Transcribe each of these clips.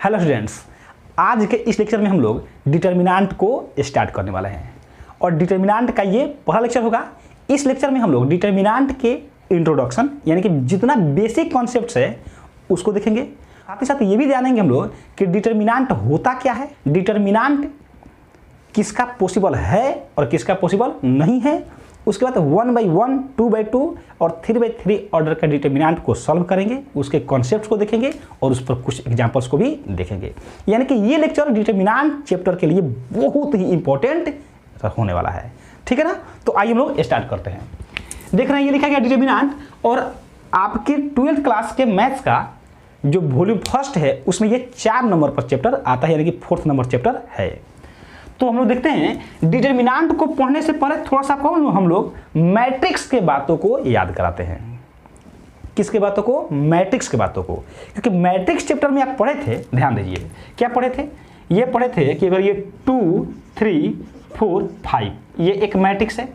Hello students, आज के इस लेक्चर में हम लोग डिटर्मिनेंट को स्टार्ट करने वाले हैं और डिटर्मिनेंट का ये पहला लेक्चर होगा। इस लेक्चर में हम लोग डिटर्मिनेंट के इंट्रोडक्शन यानी कि जितना बेसिक कॉन्सेप्ट्स है उसको देखेंगे। साथ ही साथ ये भी जानेंगे हम लोग कि डिटर्मिनेंट होता क्या है, डिटर्मिनेंट किसका पॉसिबल है और किसका पॉसिबल नहीं है। उसके बाद 1 by 1, 2 by 2 और 3 by 3 ऑर्डर का डिटर्मिनेंट को सॉल्व करेंगे, उसके कॉन्सेप्ट्स को देखेंगे और उस पर कुछ एग्जांपल्स को भी देखेंगे। यानी कि ये लेक्चर डिटर्मिनेंट चैप्टर के लिए बहुत ही इंपॉर्टेंट होने वाला है। ठीक है ना, तो आइए हम लोग स्टार्ट करते हैं। देख रहे हैं ये लिखा गया डिटर्मिनेंट और आपके 12th क्लास के मैथ्स का जो वॉल्यूम फर्स्ट है उसमें ये 4 नंबर पर चैप्टर आता है, यानी कि 4th नंबर चैप्टर है। तो हम लोग देखते हैं डिटर्मिनेंट को पढ़ने से पहले थोड़ा सा हम लोग मैट्रिक्स के बातों को याद कराते हैं। किसके बातों को? मैट्रिक्स के बातों को, क्योंकि मैट्रिक्स चैप्टर में आप पढ़े थे, ध्यान दीजिए क्या पढ़े थे। ये पढ़े थे कि अगर ये 2, 3, 4, 5 ये एक मैट्रिक्स है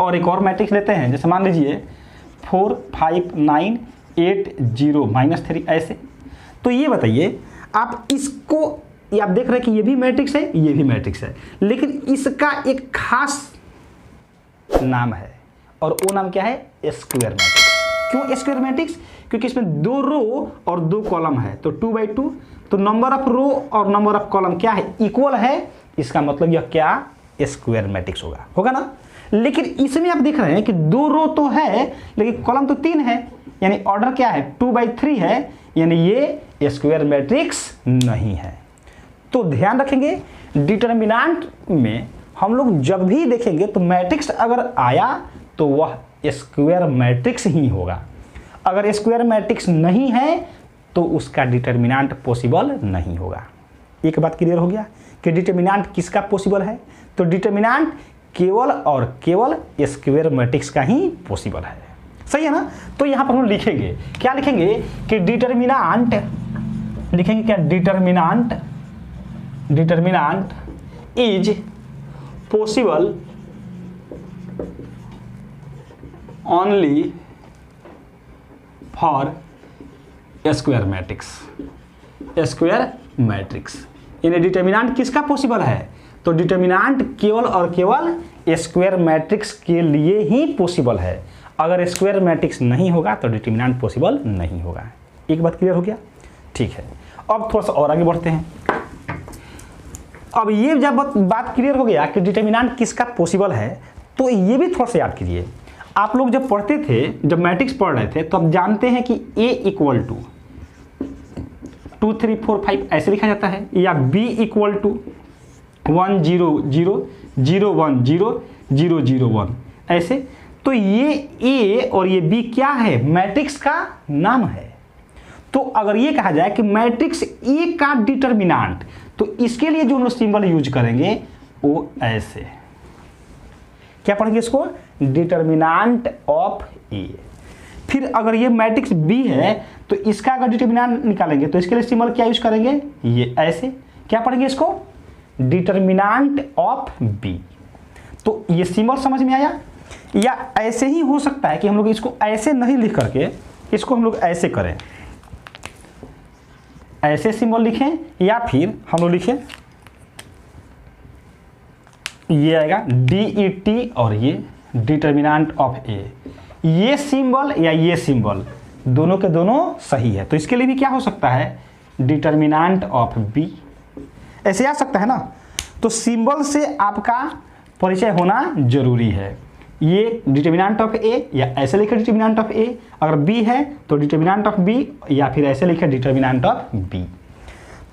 और एक और मैट्रिक्स लेते हैं, जैसे मान लीजिए 4, 5, 9, 8, 0, -3 ऐसे। तो ये बताइए आप इसको, ये आप देख रहे हैं कि ये भी मैट्रिक्स है, ये भी मैट्रिक्स है, लेकिन इसका एक खास नाम है और वो नाम क्या है? Square matrix. क्यों स्क्वायर मैट्रिक्स? क्योंकि इसमें 2 रो और 2 कॉलम है, तो 2 by 2, तो नंबर ऑफ रो और नंबर ऑफ कॉलम क्या है? इक्वल है। इसका मतलब यह क्या? स्क्वायर मैट्रिक्स होगा ना। लेकिन इसमें आप देख रहे हैं कि 2 रो तो है लेकिन कॉलम तो 3 है, यानी ऑर्डर क्या है? 2 by 3 है, यानी ये स्क्वायर मैट्रिक्स नहीं है। तो ध्यान रखेंगे डिटर्मिनेंट में हम लोग जब भी देखेंगे तो मैट्रिक्स अगर आया तो वह स्क्वायर मैट्रिक्स ही होगा। अगर स्क्वायर मैट्रिक्स नहीं है तो उसका डिटर्मिनेंट पॉसिबल नहीं होगा। एक बात क्लियर हो गया कि डिटर्मिनेंट किसका पॉसिबल है? तो डिटर्मिनेंट केवल और केवल स्क्वायर मैट्रिक्स का ही पॉसिबल है। सही है ना। तो यहां पर हम लिखेंगे क्या? लिखेंगे कि डिटर्मिनेंट, लिखेंगे क्या? Determinant is possible only for square matrix. Square matrix यानी डिटर्मिनेंट किसका पॉसिबल है? तो डिटर्मिनेंट केवल और केवल स्क्वायर मैट्रिक्स के लिए ही पॉसिबल है। अगर स्क्वायर मैट्रिक्स नहीं होगा तो डिटर्मिनेंट पॉसिबल नहीं होगा। एक बात क्लियर हो गया? ठीक है, अब थोड़ा सा और आगे बढ़ते हैं। अब ये जब बात क्लियर हो गया कि डिटर्मिनेंट किसका पॉसिबल है, तो ये भी थोड़ा सा याद कीजिए। आप लोग जब पढ़ते थे, जब मैट्रिक्स पढ़ रहे थे, तो आप जानते हैं कि A इक्वल टू 2, 3, 4, 5 ऐसे लिखा जाता है, या B इक्वल टू 1, 0, 0, 0, 1, 0, 0, 0, 1 ऐसे। तो ये A और ये B क्या है? मैट्रिक्स का नाम है। तो अगर ये कहा जाए कि मैट्रिक्स A का डिटर्मिनेंट, तो इसके लिए जो हम लोग सिंबल यूज करेंगे वो ऐसे, क्या पढ़ेंगे इसको? Determinant of A। फिर अगर ये मैट्रिक्स B है तो इसका अगर डिटर्मिनेंट निकालेंगे तो इसके लिए सिंबल क्या यूज करेंगे? ये ऐसे, क्या पढ़ेंगे इसको? Determinant of B। तो ये सिंबल समझ में आया? या ऐसे ही हो सकता है कि हम लोग इसको ऐसे नहीं लिख करके इसको हम लोग ऐसे करें, ऐसे सिंबल लिखें, या फिर हम लोग लिखें ये आएगा DET और ये डिटर्मिनेंट ऑफ A। ये सिंबल या ये सिंबल दोनों के दोनों सही है, तो इसके लिए भी क्या हो सकता है? डिटर्मिनेंट ऑफ B ऐसे आ सकता है ना। तो सिंबल से आपका परिचय होना जरूरी है। ये डिटर्मिनेंट ऑफ A, या ऐसे लिखे डिटर्मिनेंट ऑफ A, अगर B है तो डिटर्मिनेंट ऑफ B, या फिर ऐसे लिखे डिटर्मिनेंट ऑफ B।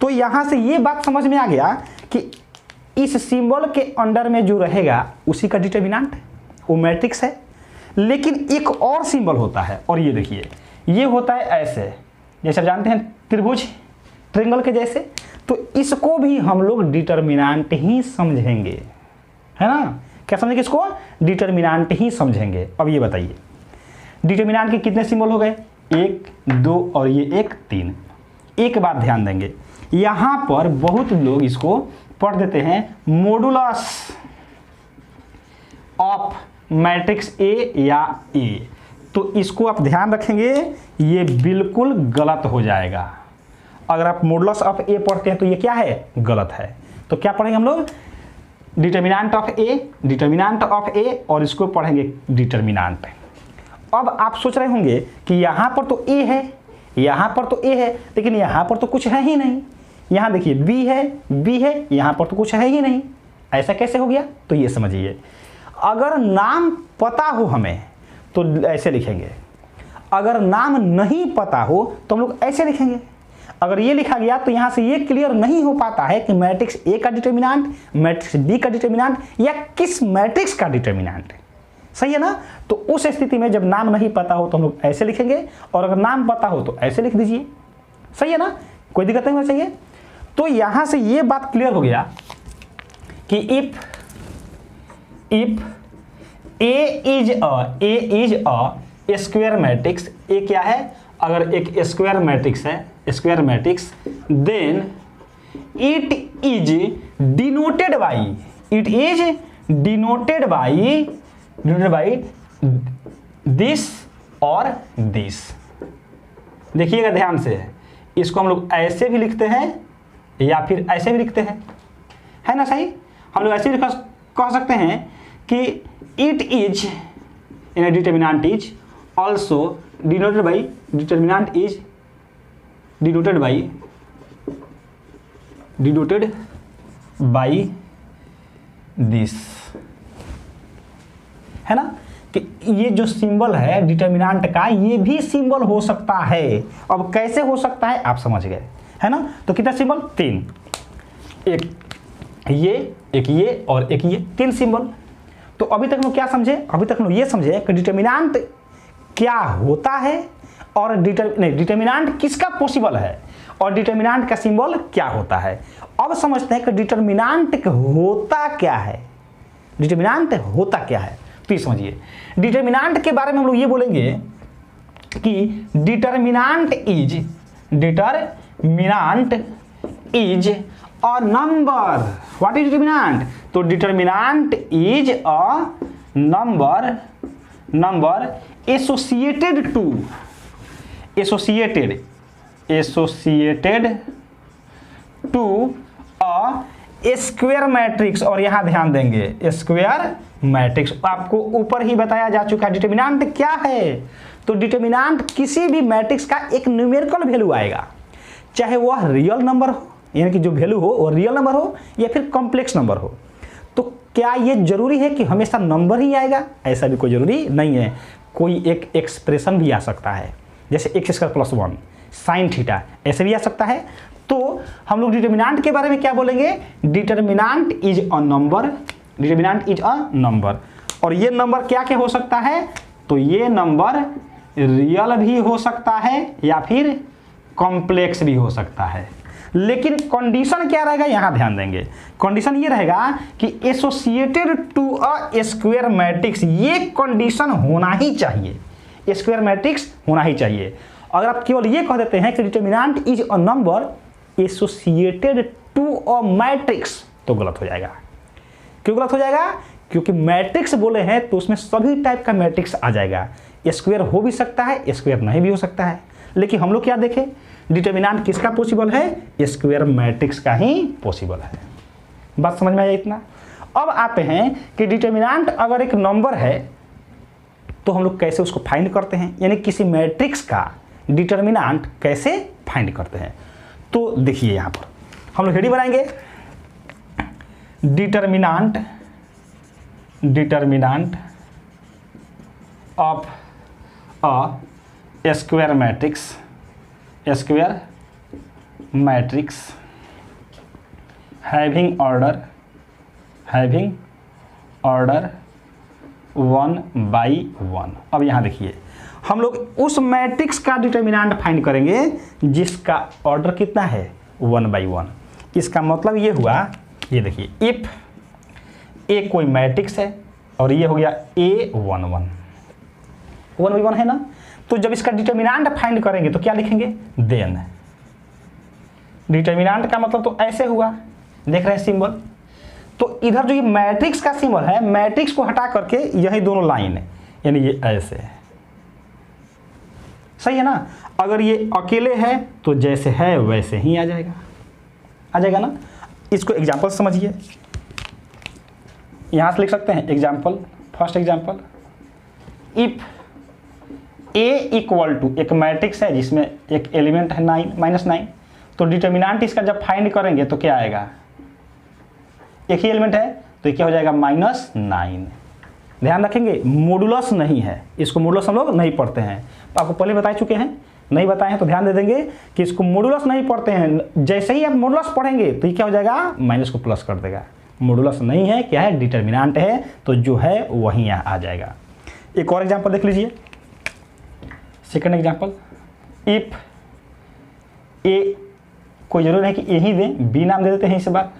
तो यहां से ये बात समझ में आ गया कि इस सिंबल के अंडर में जो रहेगा उसी का डिटर्मिनेंट वो मैट्रिक्स है। लेकिन एक और सिंबल होता है, और ये देखिए ये होता है ऐसे, जैसे आप जानते हैं त्रिभुज, ट्रायंगल के जैसे। तो इसको भी हम लोग डिटर्मिनेंट ही समझेंगे, है ना। क्या समझेंगे इसको? डिटर्मिनेंट ही समझेंगे। अब ये बताइए डिटर्मिनेंट के कितने सिंबल हो गए? 1, 2 और ये 1, 3। एक बात ध्यान देंगे, यहां पर बहुत लोग इसको पढ़ देते हैं मॉडुलस ऑफ मैट्रिक्स A या A। तो इसको आप ध्यान रखेंगे, ये बिल्कुल गलत हो जाएगा। अगर आप मॉडुलस ऑफ ए पढ़ते हैं तो ये क्या है, गलत है। तो क्या पढ़ेंगे हम लोग, डिटर्मिनेंट ऑफ ए और इसको पढ़ेंगे डिटर्मिनेंट। अब आप सोच रहे होंगे कि यहाँ पर तो ए है, यहाँ पर तो ए है, लेकिन यहाँ पर तो कुछ है ही नहीं। यहाँ देखिए बी है, यहाँ पर तो कुछ है ही नहीं, ऐसा कैसे हो गया? तो ये समझिए, अगर नाम पता हो हमें तो ऐसे लिखेंगे, अगर नाम नहीं पता हो तो हम लोग ऐसे लिखेंगे। अगर ये लिखा गया तो यहाँ से ये क्लियर नहीं हो पाता है कि मैट्रिक्स ए का डिटर्मिनेंट, मैट्रिक्स बी का डिटर्मिनेंट या किस मैट्रिक्स का डिटर्मिनेंट है। सही है ना? तो उस स्थिति में जब नाम नहीं पता हो तो हम लोग ऐसे लिखेंगे, और अगर नाम पता हो तो ऐसे लिख दीजिए। सही है ना? कोई दिक्कत नहीं होना चाहिए। तो यहाँ से ये बात क्लियर हो गया कि if A is a square matrix, A क्या है? अगर एक स्क्वायर मैट्रिक्स है, square matrix, then it is denoted by this और दिस। देखिएगा ध्यान से, इसको हम लोग ऐसे भी लिखते हैं या फिर ऐसे भी लिखते हैं, है ना? सही, हम लोग ऐसे भी कह सकते हैं कि it is in determinant is also denoted by, determinant is denoted by this, है ना? कि ये जो सिंबल है डिटर्मिनेंट का, ये भी सिंबल हो सकता है। अब कैसे हो सकता है आप समझ गए, है ना? तो कितना सिंबल? 3, एक ये और एक ये, 3 सिंबल। तो अभी तक लोग क्या समझे? अभी तक लोग ये समझे कि डिटर्मिनेंट क्या होता है और डिटर्मिनेंट किसका पॉसिबल है और डिटर्मिनेंट का सिंबल क्या होता है। अब समझते हैं कि डिटर्मिनेंट होता क्या है, डिटर्मिनेंट होता क्या है। तो ये समझिए, डिटर्मिनेंट के बारे में हम लोग ये बोलेंगे कि determinant is a number. What is determinant? तो determinant is a number associated to a square matrix. और यहां ध्यान देंगे, स्क्वायर मैट्रिक्स आपको ऊपर ही बताया जा चुका है। डिटर्मिनेंट क्या है? तो डिटर्मिनेंट किसी भी मैट्रिक्स का एक न्यूमेरिकल वैल्यू आएगा, चाहे वह रियल नंबर हो, यानी कि जो वैल्यू हो वो रियल नंबर हो या फिर कॉम्प्लेक्स नंबर हो। तो क्या ये जरूरी है कि हमेशा नंबर ही आएगा? ऐसा भी कोई जरूरी नहीं है। कोई एक एक्सप्रेशन भी आ सकता है, जैसे x² + 1 sin थीटा, ऐसे भी आ सकता है। तो हम लोग डिटर्मिनेंट के बारे में क्या बोलेंगे? Determinant is a number. और ये नंबर क्या क्या हो सकता है? तो ये नंबर रियल भी हो सकता है या फिर कॉम्प्लेक्स भी हो सकता है। लेकिन कंडीशन क्या रहेगा? यहां ध्यान देंगे, कंडीशन ये रहेगा कि associated to a square matrix, ये कंडीशन होना ही चाहिए, स्क्वायर मैट्रिक्स होना ही चाहिए। अगर आप केवल ये कह देते हैं कि determinant is a number associated to a matrix, तो गलत हो जाएगा। क्यों गलत हो जाएगा? क्योंकि मैट्रिक्स बोले हैं तो उसमें सभी टाइप का मैट्रिक्स आ जाएगा। स्क्वायर हो भी सकता है, स्क्वायर नहीं भी हो सकता है। लेकिन हम लोग क्या देखें, डिटर्मिनेंट किसका पॉसिबल है? स्क्वायर मैट्रिक्स का ही पॉसिबल है। बात समझ में आया इतना? अब आते हैं कि डिटर्मिनेंट अगर एक नंबर है तो हम लोग कैसे उसको फाइंड करते हैं, यानी किसी मैट्रिक्स का डिटर्मिनेंट कैसे फाइंड करते हैं। तो देखिए यहां पर हम लोग हेडिंग बनाएंगे, determinant of a square matrix having order 1/1। अब यहाँ देखिए, हम लोग उस मैट्रिक्स का डिटर्मिनेंट फाइंड करेंगे जिसका ऑर्डर कितना है? 1/1। इसका मतलब ये हुआ, ये देखिए, इफ ए कोई मैट्रिक्स है और ये हो गया A11, 1/1 है ना। तो जब इसका डिटर्मिनेंट फाइंड करेंगे तो क्या लिखेंगे? देन। डिटर्मिनेंट का मतलब तो ऐसे हुआ, देख रहे हैं सिंबल। तो इधर जो ये मैट्रिक्स का सिंबल है, मैट्रिक्स को हटा करके यही दोनों लाइन है, यानी ये ऐसे है, सही है ना। अगर ये अकेले है तो जैसे है वैसे ही आ जाएगा ना। इसको एग्जाम्पल समझिए, यहाँ से लिख सकते हैं example. First example, if A equal to, एक मैट्रिक्स है जिसमें एक एलिमेंट है 9 -9, तो डिटर्मिनेंट इसका जब फाइंड करेंगे तो क्या आएगा, एक ही एलिमेंट है तो ये क्या हो जाएगा -9। ध्यान रखेंगे मॉडुलस नहीं है, इसको मॉडुलस हम लोग नहीं पढ़ते हैं, आपको पहले बता चुके हैं, नहीं बताए हैं तो ध्यान दे देंगे कि इसको मॉडुलस नहीं पढ़ते हैं। जैसे ही आप मॉडुलस पढ़ेंगे तो ये क्या हो जाएगा, माइनस को प्लस कर देगा। मॉडुलस नहीं है, क्या है, डिटर्मिनेंट है, तो जो है वही यहाँ आ जाएगा। एक और एग्जांपल देख लीजिए, सेकंड एग्जांपल, इफ ए, कोई जरूर है कि ए ही दें, बी नाम दे देते हैं इस बार,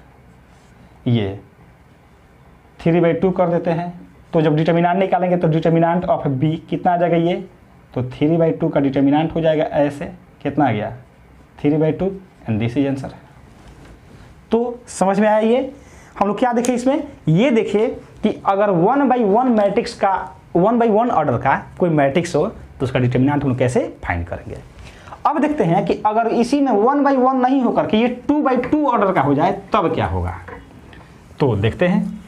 ये 3/2 कर देते हैं, तो जब डिटर्मिनेंट निकालेंगे तो डिटर्मिनेंट ऑफ बी कितना आ जाएगा, ये तो 3/2 का डिटर्मिनेंट हो जाएगा ऐसे, कितना आ गया 3/2 एंड दिस इज आंसर। तो समझ में आया ये। हम लोग क्या देखें इसमें, ये देखें कि अगर 1/1 मैट्रिक्स का 1/1 ऑर्डर का कोई मैट्रिक्स हो तो उसका डिटर्मिनेंट हम लोग कैसे फाइंड करेंगे। अब देखते हैं कि अगर इसी में 1/1 नहीं होकर के ये 2/2 ऑर्डर का हो जाए तब क्या होगा। तो देखते हैं,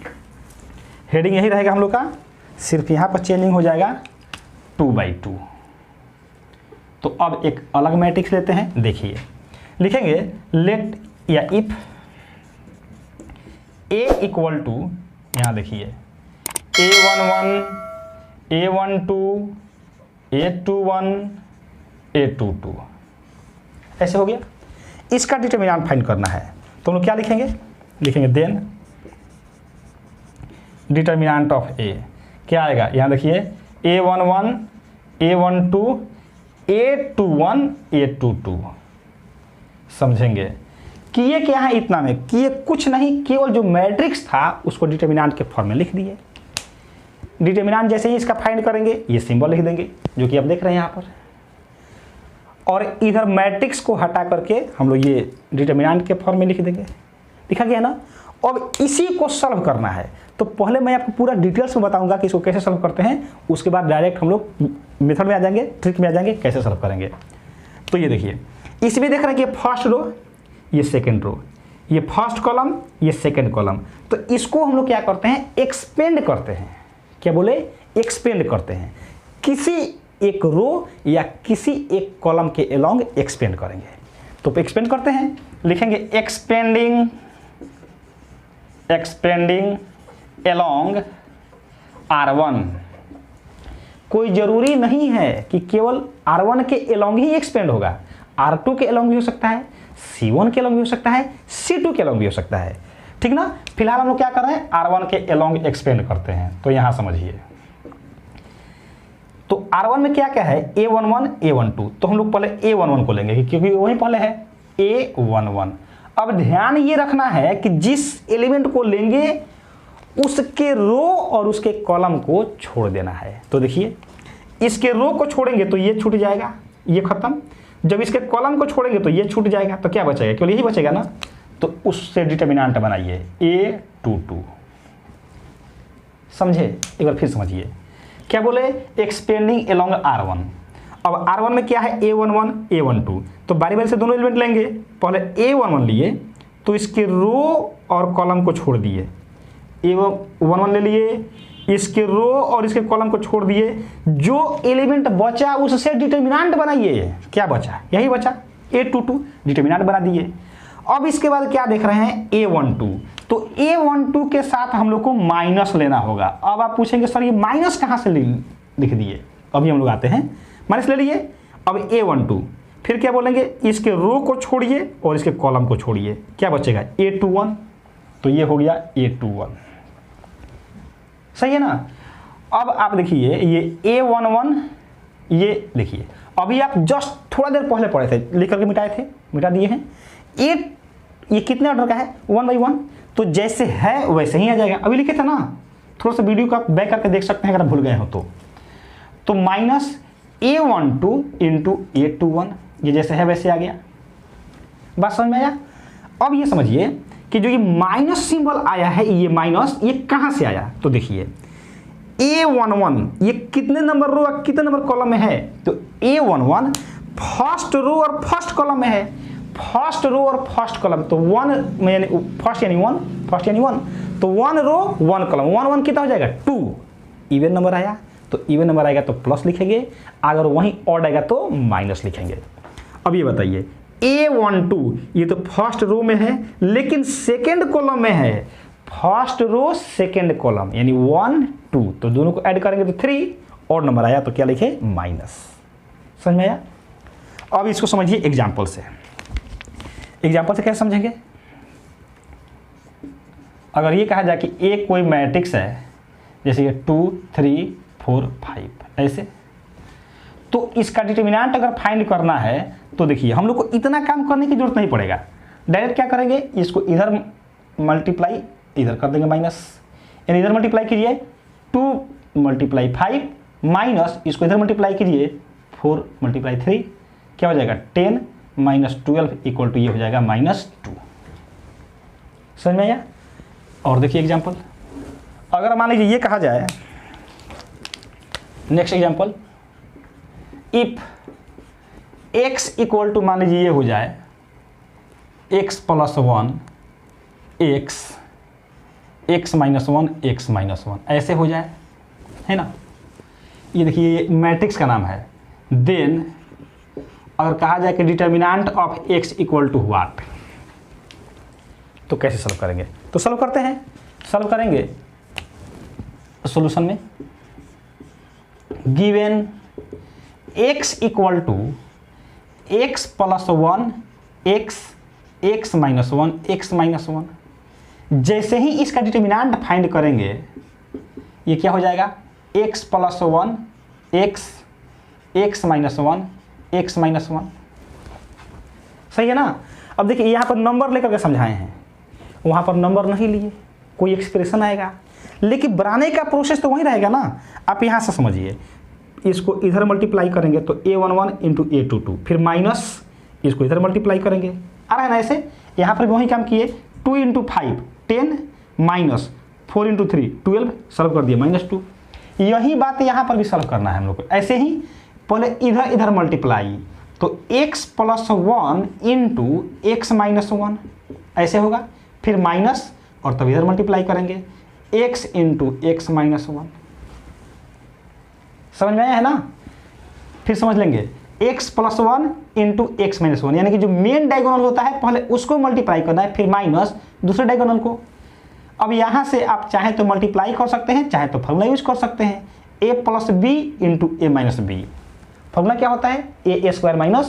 हेडिंग यही रहेगा हम लोग का, सिर्फ यहाँ पर चेंजिंग हो जाएगा 2/2। तो अब एक अलग मैट्रिक्स लेते हैं, देखिए लिखेंगे लेट या इफ ए इक्वल टू, यहाँ देखिए A11 A12 A21 A22 ऐसे हो गया। इसका डिटर्मिनेंट फाइंड करना है तो हम लोग क्या लिखेंगे, लिखेंगे देन डिटर्मिनेंट ऑफ ए क्या आएगा, यहाँ देखिए A11 A12 A21 A22। समझेंगे कि ये क्या है, इतना में कि ये कुछ नहीं, केवल जो मैट्रिक्स था उसको डिटर्मिनेंट के फॉर्म में लिख दिए। डिटर्मिनेंट जैसे ही इसका फाइंड करेंगे ये सिंबल लिख देंगे जो कि आप देख रहे हैं यहाँ पर, और इधर मैट्रिक्स को हटा करके हम लोग ये डिटर्मिनेंट के फॉर्म में लिख देंगे। लिखा गया ना। अब इसी को सॉल्व करना है तो पहले मैं आपको पूरा डिटेल्स में बताऊंगा कि इसको कैसे सॉल्व करते हैं, उसके बाद डायरेक्ट हम लोग मेथड में आ जाएंगे, ट्रिक में आ जाएंगे कैसे सॉल्व करेंगे। तो ये देखिए, इसमें देख रहे हैं कि फर्स्ट रो, ये सेकंड रो, ये फर्स्ट कॉलम, ये सेकंड कॉलम, तो इसको हम लोग क्या करते हैं, एक्सपेंड करते हैं। क्या बोले, एक्सपेंड करते हैं, किसी एक रो या किसी एक कॉलम के अलोंग एक्सपेंड करेंगे। तो एक्सपेंड करते हैं, लिखेंगे एक्सपेंडिंग अलोंग R1। कोई जरूरी नहीं है कि केवल R1 के अलोंग ही एक्सपेंड होगा, R2 के अलोंग भी हो सकता है, C1 के अलोंग भी हो सकता है, C2 के अलोंग भी हो सकता है, ठीक ना। फिलहाल हम लोग क्या कर रहे हैं, R1 के अलोंग एक्सपेंड करते हैं। तो यहां समझिए, तो R1 में क्या क्या है, A11 A12, तो हम लोग पहले A11 को लेंगे क्योंकि वही पहले है A11। अब ध्यान ये रखना है कि जिस एलिमेंट को लेंगे उसके रो और उसके कॉलम को छोड़ देना है। तो देखिए, इसके रो को छोड़ेंगे तो ये छूट जाएगा, ये खत्म। जब इसके कॉलम को छोड़ेंगे तो ये छूट जाएगा, तो क्या बचेगा, केवल यही बचेगा ना। तो उससे डिटर्मिनेंट बनाइए A22। समझे, एक बार फिर समझिए, क्या बोले, एक्सपेंडिंग अलोंग R1। अब R1 में क्या है, A11 A12, तो बारी बारी से दोनों एलिमेंट लेंगे। पहले A11 लिए तो इसके रो और कॉलम को छोड़ दिए, A11 ले लिए, इसके रो और इसके कॉलम को छोड़ दिए, जो एलिमेंट बचा उससे डिटर्मिनेंट बनाइए। क्या बचा, यही बचा A22, डिटर्मिनेंट बना दिए। अब इसके बाद क्या देख रहे हैं, A12, तो A12 के साथ हम लोग को माइनस लेना होगा। अब आप पूछेंगे सर ये माइनस कहाँ से लिख दिए, अभी हम लोग आते हैं, माइनस ले लिए। अब A12, फिर क्या बोलेंगे, इसके रो को छोड़िए और इसके कॉलम को छोड़िए, क्या बचेगा A21, तो ये हो गया A21। सही है ना। अब आप देखिए ये A11, ये देखिए अभी आप जस्ट थोड़ा देर पहले पढ़े थे, लिख करके मिटाए थे, मिटा दिए हैं। ये कितने ऑर्डर का है, 1/1, तो जैसे है वैसे ही आ जाएगा। अभी लिखे थे ना, थोड़ा सा वीडियो को आप बैक करके देख सकते हैं अगर भूल गए हो तो माइनस A12 इंटू A21, ये जैसे है वैसे आ गया। बात समझ में आया। अब ये समझिए कि जो ये माइनस सिंबल आया है, ये माइनस ये कहाँ से आया, तो देखिए A11 ये कितने नंबर रो और कितने नंबर कॉलम में है? तो A11 फर्स्ट रो और फर्स्ट कॉलम में है, फर्स्ट रो और फर्स्ट कॉलम, तो वन में यानी फर्स्ट यानी वन, तो one row one column, one कितना हो जाएगा? 2। इवन नंबर आया तो इवन नंबर आएगा तो प्लस लिखेंगे, अगर वहीं ऑड आएगा तो माइनस लिखेंगे। अब ये बताइए A12 ये तो फर्स्ट रो में है लेकिन सेकेंड कॉलम में है, फर्स्ट रो सेकेंड कॉलम यानी 1 2, तो दोनों को ऐड करेंगे तो 3, और नंबर आया तो क्या लिखे? माइनस। समझ में आया? अब इसको समझिए एग्जाम्पल से। एग्जाम्पल से कैसे समझेंगे? अगर ये कहा जाए कि एक कोई मैट्रिक्स है जैसे ये 2 3 4 5 ऐसे, तो इसका डिटरमिनेंट अगर फाइंड करना है तो देखिए हम लोग को इतना काम करने की जरूरत नहीं पड़ेगा, डायरेक्ट क्या करेंगे, इसको इधर मल्टीप्लाई इधर कर देंगे माइनस, यानी इधर मल्टीप्लाई कीजिए 2 × 5 माइनस इसको इधर मल्टीप्लाई कीजिए 4 × 3, क्या हो जाएगा? 10 - 12 = ये हो जाएगा -2। समझ में आया? और देखिए एग्जाम्पल, अगर मान लीजिए ये कहा जाए, नेक्स्ट एग्जाम्पल, इफ x = मान लीजिए ये हो जाए x + 1 x x - 1 x - 1 ऐसे हो जाए, है ना? ये देखिए ये मैट्रिक्स का नाम है। देन अगर कहा जाए कि डिटर्मिनेंट ऑफ x = व्हाट, तो कैसे सॉल्व करेंगे? तो सॉल्व करते हैं, सॉल्व करेंगे सॉल्यूशन में, given x = x + 1 x x - 1 x - 1, जैसे ही इसका डिटर्मिनेंट फाइंड करेंगे ये क्या हो जाएगा? x + 1 x x - 1 x - 1। सही है ना? अब देखिए यहाँ पर नंबर लेकर के समझाए हैं, वहाँ पर नंबर नहीं लिए, कोई एक्सप्रेशन आएगा, लेकिन बनाने का प्रोसेस तो वही रहेगा ना। आप यहाँ से समझिए, इसको इधर मल्टीप्लाई करेंगे तो A11 × A22, फिर माइनस इसको इधर मल्टीप्लाई करेंगे, आ रहा है ना? ऐसे यहाँ पर भी वही काम किए, 2 × 5 10 माइनस 4 × 3 12, सॉल्व कर दिए -2। यही बात यहाँ पर भी सॉल्व करना है हम लोग को। ऐसे ही पहले इधर इधर मल्टीप्लाई, तो x + 1 × x - 1 ऐसे होगा, फिर माइनस और तब इधर मल्टीप्लाई करेंगे x × x - 1। समझ में आया है ना? फिर समझ लेंगे x + 1 × x - 1, यानी कि जो मेन डायगोनल होता है पहले उसको मल्टीप्लाई करना है, फिर माइनस दूसरे डायगोनल को। अब यहाँ से आप चाहे तो मल्टीप्लाई कर सकते हैं, चाहे तो फॉर्मूला यूज कर सकते हैं, a + b × a - b। Formula क्या होता है? a²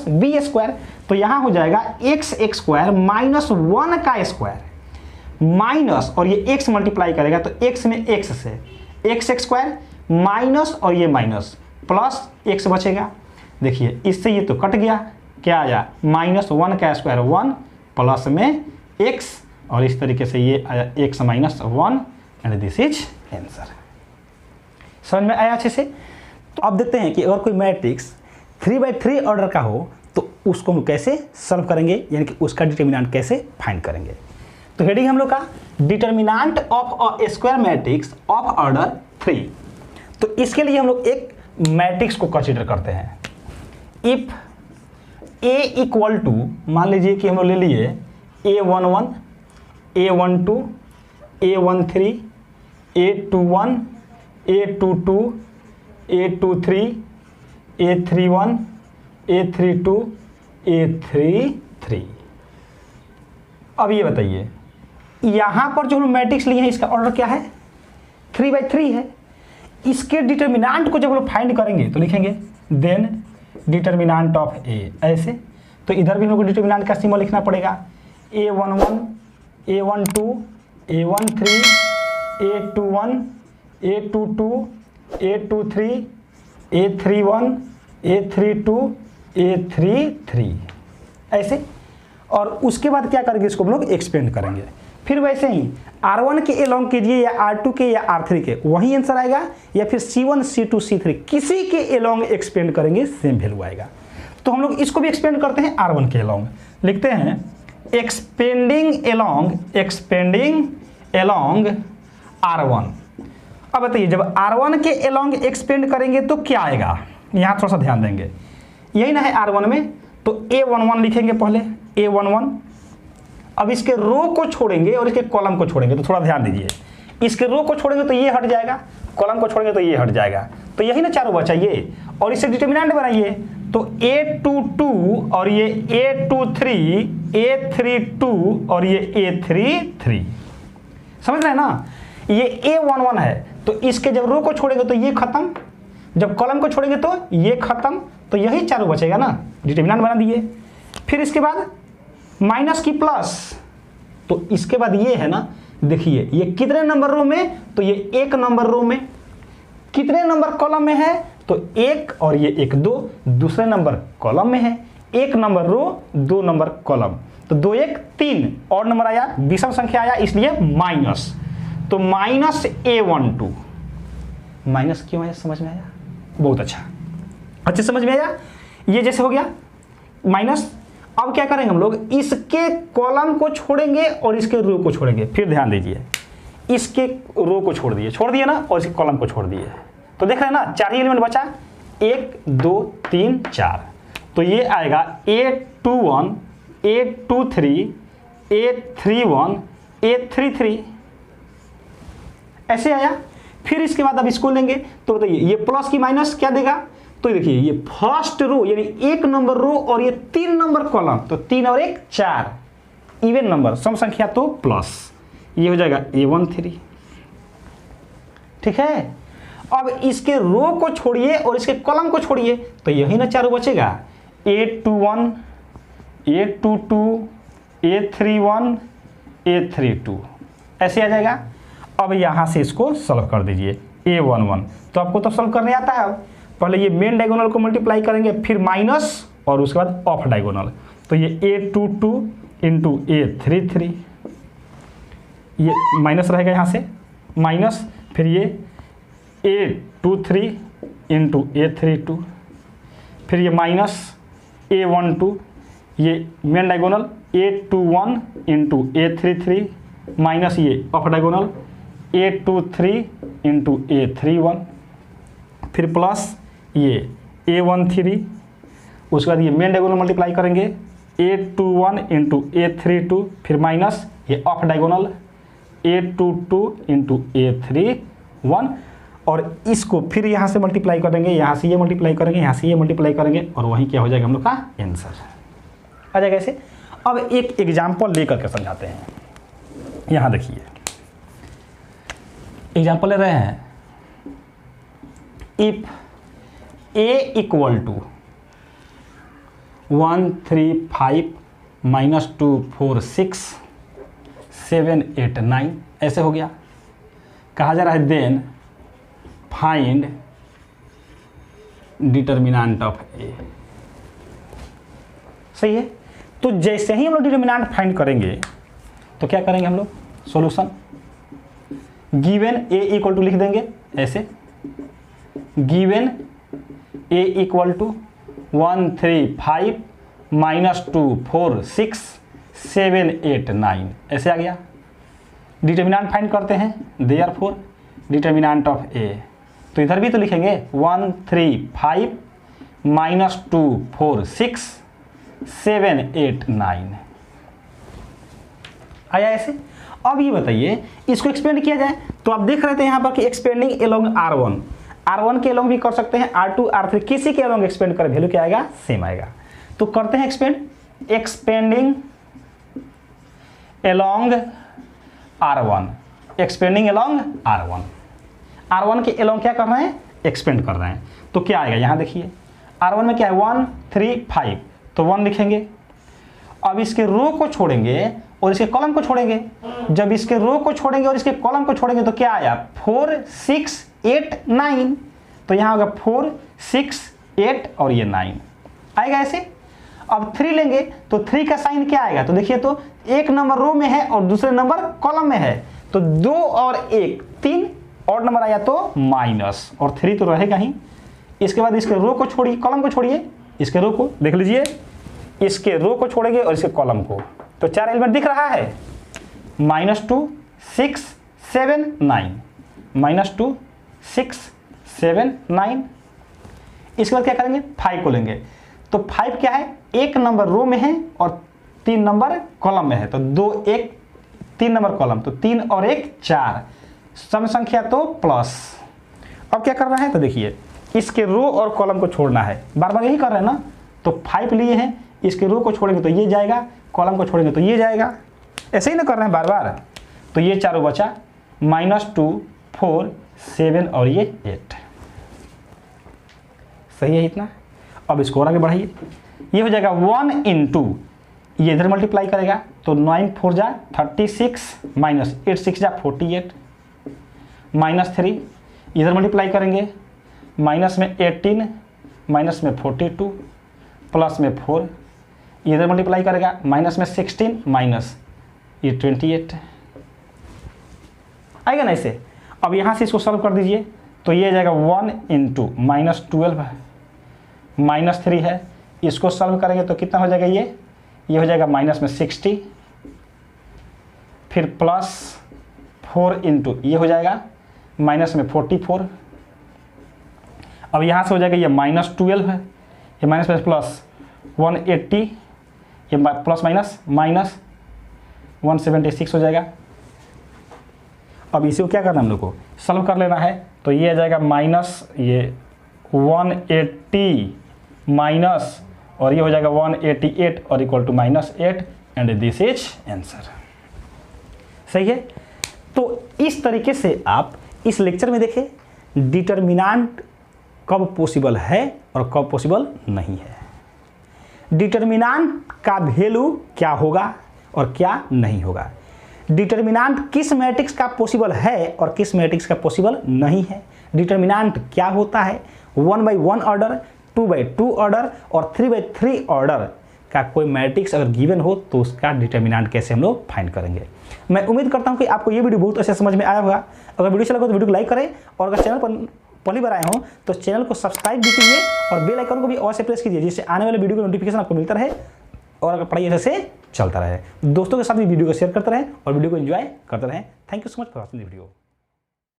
- b²। तो यहाँ हो जाएगा x² - 1 का स्क्वायर माइनस, और ये x मल्टीप्लाई करेगा तो x में x से x² माइनस और ये माइनस प्लस x बचेगा। देखिए इससे ये तो कट गया, क्या आया? -1 का स्क्वायर 1 प्लस में x, और इस तरीके से ये आया x - 1, and this is answer. समझ में आया अच्छे से? तो अब देखते हैं कि अगर कोई मैट्रिक्स 3/3 ऑर्डर का हो तो उसको हम कैसे सॉल्व करेंगे, यानी कि उसका डिटर्मिनेंट कैसे फाइंड करेंगे। तो हेडिंग हम लोग का determinant of a square matrix of order 3। तो इसके लिए हम लोग एक मैट्रिक्स को कंसीडर करते हैं। इफ a = मान लीजिए कि हम लोग ले लिए A11 A12 A13 A21 A22 A23 A31 A32 A33। अब ये बताइए यहाँ पर जो हम मैट्रिक्स लिए हैं इसका ऑर्डर क्या है? 3/3 है। इसके डिटर्मिनेंट को जब हम लोग फाइंड करेंगे तो लिखेंगे देन डिटर्मिनेंट ऑफ A, ऐसे। तो इधर भी हम लोग को डिटर्मिनेंट का सिंबल लिखना पड़ेगा, A11 A12 A13 A21 A22 A23 A31 A32 A33 ऐसे। और उसके बाद क्या करेंगे, इसको हम लोग एक्सपेंड करेंगे। फिर वैसे ही R1 के एलोंग कीजिए या R2 के या R3 के, वही आंसर आएगा, या फिर C1 C2 C3 किसी के एलोंग एक्सपेंड करेंगे, सेम वैल्यू आएगा। तो हम लोग इसको भी एक्सपेंड करते हैं R1 के एलोंग, लिखते हैं एक्सपेंडिंग एलोंग R1। अब बताइए जब R1 के एलोंग एक्सपेंड करेंगे तो क्या आएगा, यहाँ थोड़ा सा ध्यान देंगे। यही ना है R1 में, तो A11 लिखेंगे पहले, A11। अब इसके रो को छोड़ेंगे और इसके कॉलम को छोड़ेंगे, तो थोड़ा ध्यान दीजिए। इसके रो को छोड़ेंगे तो ये हट जाएगा, कॉलम को छोड़ेंगे तो ये हट जाएगा, तो यही ना चारों बचा ये। और इससे डिटर्मिनेंट बनाइए, तो A22 और ये A23, A32 और ये A33, समझ रहे हैं ना। ये A11 है, तो इसके जब रो को छोड़ेंगे तो ये खत्म, जब कॉलम को छोड़ेंगे तो ये खत्म, तो यही चारों बचेगा ना, डिटर्मिनेंट बना दिए। फिर इसके बाद माइनस की प्लस, तो इसके बाद ये है ना, देखिए ये कितने नंबर रो में, तो ये 1 नंबर रो में। कितने नंबर कॉलम में है, तो 1 और ये 1 2, दूसरे नंबर कॉलम में है। 1 नंबर रो, 2 नंबर कॉलम, तो 2 1 3 और नंबर आया, विषम संख्या आया, इसलिए माइनस। तो माइनस A12, माइनस क्यों आया, समझ में आया, बहुत अच्छा समझ में आया। ये जैसे हो गया माइनस। अब क्या करेंगे हम लोग, इसके कॉलम को छोड़ेंगे और इसके रो को छोड़ेंगे। फिर ध्यान दीजिए, इसके रो को छोड़ दिए ना, और इसके कॉलम को छोड़ दिए, तो देख रहे हैं ना 4 ही एलिमेंट बचा, 1 2 3 4। तो ये आएगा A21, A23, A31, A33, ऐसे आया। फिर इसके बाद अब इसको लेंगे, तो बताइए ये प्लस की माइनस क्या देगा, तो देखिए ये फर्स्ट रो यानी 1 नंबर रो और ये 3 नंबर कॉलम, तो 3 और 1 4, इवन नंबर सम संख्या तो प्लस, ये हो जाएगा A13, ठीक है। अब इसके रो को छोड़िए और इसके कॉलम को छोड़िए, तो यही ना चारों बचेगा, A21, A22, A31, A32, ऐसे आ जाएगा। अब यहाँ से इसको सॉल्व कर दीजिए, A11, तो आपको तो सॉल्व करने आता है। अब पहले ये मेन डायगोनल को मल्टीप्लाई करेंगे, फिर माइनस और उसके बाद ऑफ डायगोनल, तो ये A22 इंटू A33, ये माइनस रहेगा यहाँ से माइनस, फिर ये A23 इंटू A32, फिर ये माइनस A12, ये main diagonal A21 into A33, minus ये off diagonal A23 into A31, फिर प्लस ये A13, उसके बाद ये मेन डायगोनल मल्टीप्लाई करेंगे A21 इंटू A32, फिर माइनस ये off diagonal A22 into A31, और इसको फिर यहाँ से मल्टीप्लाई करेंगे, यहाँ से ये मल्टीप्लाई करेंगे, यहाँ से ये मल्टीप्लाई करेंगे, और वही क्या हो जाएगा हम लोग का आंसर आ जाएगा ऐसे। अब एक एग्जाम्पल लेकर के समझाते हैं। यहाँ देखिए एग्जाम्पल ले रहे हैं, if A equal to 1 3 5 minus 2 4 6 7 8 9, ऐसे हो गया। कहा जा रहा है then find determinant of A, सही है। तो जैसे ही हम लोग डिटर्मिनेंट फाइंड करेंगे तो क्या करेंगे हम लोग, solution given A equal to लिख देंगे ऐसे, given A equal to 1 3 5 minus 2 4 6 7 8 9, ऐसे आ गया। डिटर्मिनेंट फाइंड करते हैं, देयरफॉर डिटर्मिनेंट ऑफ A, तो इधर भी तो लिखेंगे 1 3 5 माइनस 2 4 6 7 8 9, आया ऐसे। अब ये बताइए इसको एक्सपेंड किया जाए, तो आप देख रहे थे यहाँ पर कि एक्सपेंडिंग एलोंग R1 के एलोंग भी कर सकते हैं, R2 R3 किसी के एलोंग एक्सपेंड करें, वैल्यू क्या आएगा, सेम आएगा। तो करते हैं expanding along R1, expanding along R1 के एलोंग क्या कर रहे हैं, एक्सपेंड कर रहे हैं। तो क्या आएगा, यहाँ देखिए R1 में क्या है 1 3 5, तो 1 लिखेंगे। अब इसके रो को छोड़ेंगे और इसके कॉलम को छोड़ेंगे, जब इसके रो को छोड़ेंगे और इसके कॉलम को छोड़ेंगे तो क्या आया 4 6 8 9, तो यहाँ होगा 4 6 8 और ये 9 आएगा ऐसे। अब 3 लेंगे तो 3 का साइन क्या आएगा, तो देखिए तो 1 नंबर रो में है और दूसरे नंबर कॉलम में है, तो 2 और 1 3 और नंबर आया तो माइनस, और 3 तो रहेगा ही। इसके बाद इसके रो को छोड़िए, कॉलम को छोड़िए, इसके रो को देख लीजिए, इसके रो को छोड़ेंगे और इसके कॉलम को, तो 4 एलिमेंट दिख रहा है, -2 6 7 9, -2 6 7 9। इसके बाद क्या करेंगे, 5 को लेंगे। तो 5 क्या है, 1 नंबर रो में है और 3 नंबर कॉलम में है, तो 2 1 3 नंबर कॉलम, तो 3 और 1 4, सम संख्या तो प्लस। अब क्या करना है, तो देखिए इसके रो और कॉलम को छोड़ना है, बार बार यही कर रहे हैं ना। तो 5 लिए हैं, इसके रो को छोड़ेंगे तो ये जाएगा, कॉलम को छोड़ेंगे तो ये जाएगा, ऐसे ही ना कर रहे हैं बार बार। तो ये चारों बचा, -2 4 7 और ये 8, सही है इतना। अब इसको और आगे बढ़ाइए, ये हो जाएगा 1 × ये इधर मल्टीप्लाई करेगा तो 9 4 जा 36 -8 6 जा 48, -3 इधर मल्टीप्लाई करेंगे, माइनस में 18 माइनस में 42 प्लस में 4, इधर मल्टीप्लाई करेगा, माइनस में 16 माइनस ये 28 आएगा ना ऐसे। अब यहाँ से इसको सॉल्व कर दीजिए, तो ये जाएगा 1 × -12 -3 है, इसको सॉल्व करेंगे तो कितना हो जाएगा, ये हो जाएगा माइनस में 60, फिर प्लस 4 × ये हो जाएगा माइनस में 44। अब यहाँ से हो जाएगा ये -12 है, ये माइनस में प्लस 180, ये प्लस माइनस 176 हो जाएगा। अब इसी को क्या करना है, हम लोग को सॉल्व कर लेना है। तो ये आ जाएगा माइनस ये 180 माइनस और ये हो जाएगा 188 और equal to -8 and this is answer. सही है। तो इस तरीके से आप इस लेक्चर में देखें डिटर्मिनेंट कब पॉसिबल है और कब पॉसिबल नहीं है, डिटर्मिनेंट का वैल्यू क्या होगा और क्या नहीं होगा, डिटर्मिनेंट किस मैट्रिक्स का पॉसिबल है और किस मैट्रिक्स का पॉसिबल नहीं है, डिटर्मिनेंट क्या होता है, 1/1 ऑर्डर, 2/2 ऑर्डर और 3/3 ऑर्डर का कोई मैट्रिक्स अगर गिवन हो तो उसका डिटर्मिनेंट कैसे हम लोग फाइंड करेंगे। मैं उम्मीद करता हूं कि आपको ये वीडियो बहुत अच्छे समझ में आया होगा। अगर वीडियो अच्छा लगा तो वीडियो को लाइक करें और अगर चैनल पर पहली बार आए हो तो चैनल को सब्सक्राइब भी कीजिए और बेल आइकन को भी ऑल से प्रेस कीजिए, जिससे आने वाले वीडियो का नोटिफिकेशन आपको मिलता रहे और अगर पढ़ाई ऐसे चलता रहे। दोस्तों के साथ भी वीडियो को शेयर करते रहें और वीडियो को एंजॉय करते रहें। Thank you so much for watching the video.